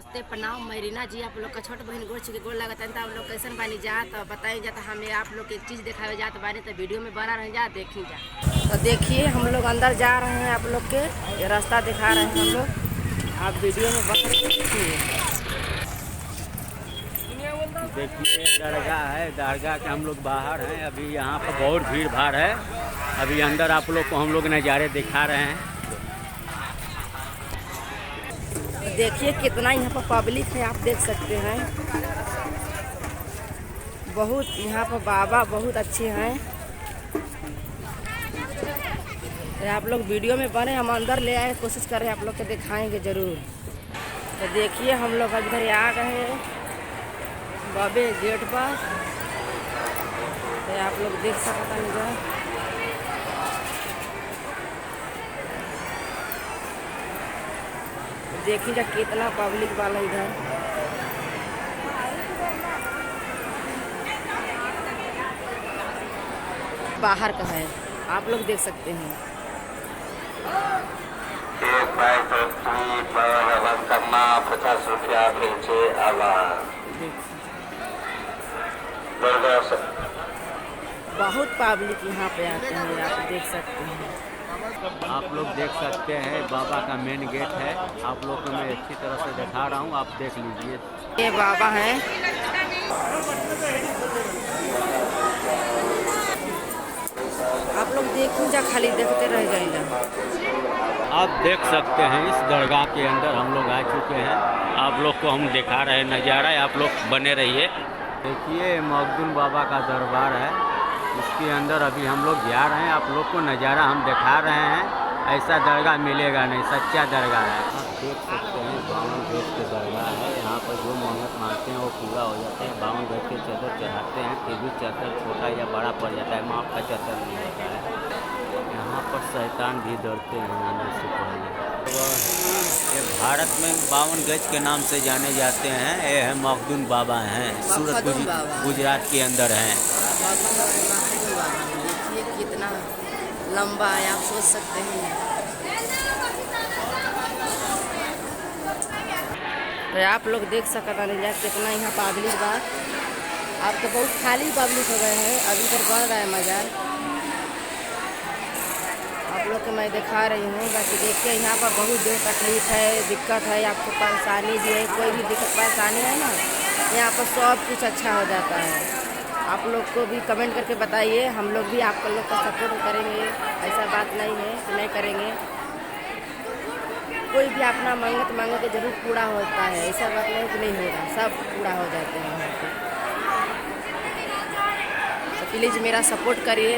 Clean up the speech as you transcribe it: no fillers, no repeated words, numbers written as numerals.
नमस्ते प्रणाम। मैं रीना जी आप लोग का छोट बहन गोड़ के गोड़ लगता है। आप लोग कैसन बानी जा तो बताई जाता हमें आप लोग एक चीज़ दिखावे जात बानी तो वीडियो में बना रहे जा देखी जा। तो देखिए हम लोग अंदर जा रहे हैं, आप लोग के ये रास्ता दिखा रहे हैं हम लोग, आप वीडियो में बना देखिए। देखिए दरगाह है, दरगाह के हम लोग बाहर हैं। अभी यहाँ पर बहुत भीड़ भाड़ है। अभी अंदर आप लोग को हम लोग नज़ारे दिखा रहे हैं। देखिए कितना यहाँ पर पब्लिक है, आप देख सकते हैं। बहुत यहाँ पर बाबा बहुत अच्छे हैं। तो आप लोग वीडियो में बने, हम अंदर ले आए, कोशिश कर रहे हैं आप लोग को दिखाएंगे ज़रूर। तो देखिए हम लोग इधर आ गए हैं बाबे गेट पर। तो आप लोग देख सकते हैं इधर देखिएगा कितना पब्लिक वाला इधर। बाहर का है, आप लोग देख सकते हैं। एक बाइक पर करना 50 रुपया नीचे बहुत पब्लिक यहाँ पे आते हैं, आप देख सकते हैं। आप लोग देख सकते हैं बाबा का मेन गेट है। आप लोग को मैं अच्छी तरह से दिखा रहा हूँ, आप देख लीजिए। ये बाबा हैं, आप लोग देखो जा, खाली देखते रह जाएगा। आप देख सकते हैं इस दरगाह के अंदर हम लोग आ चुके हैं। आप लोग को हम दिखा रहे हैं नज़ारा, आप लोग बने रहिए। देखिए मखदूम बाबा का दरबार है, इसके अंदर अभी हम लोग जा रहे हैं। आप लोग को नज़ारा हम दिखा रहे हैं। ऐसा दरगाह मिलेगा नहीं, सच्चा दरगाह है। आप देख सकते हैं 52 गज के दरगाह है। यहाँ पर जो मन्नत मांगते हैं वो पूरा हो जाता है। 52 गज के चादर चढ़ाते हैं, फिर भी चादर छोटा या बड़ा पड़ जाता है, माप का चादर नहीं होता है। यहाँ पर शैतान भी डरते हैं आने से पहले। ये भारत में 52 गज के नाम से जाने जाते हैं। ये है मखदूम बाबा हैं, सूरत गुजरात के अंदर हैं। देखिए कितना लंबा है, आप सोच सकते हैं। तो आप लोग देख सकते हैं कितना यहाँ पब्लिक बा। आप तो बहुत खाली पब्लिक हो गए हैं। अभी इधर बन रहा है मजार, आप लोग को मैं दिखा रही हूँ। बाकी देखिए यहाँ पर बहुत जो तकलीफ है, दिक्कत है, आपको परेशानी भी है, कोई भी दिक्कत परेशानी है ना, यहाँ पर सब कुछ अच्छा हो जाता है। आप लोग को भी कमेंट करके बताइए, हम लोग भी आप लोग का सपोर्ट करेंगे। ऐसा बात नहीं है कि नहीं करेंगे। कोई भी अपना मन्नत मांगे तो जरूर पूरा होता है, ऐसा बात नहीं कि नहीं होगा, सब पूरा हो जाते हैं यहाँ पे। तो प्लीज़ मेरा सपोर्ट करिए।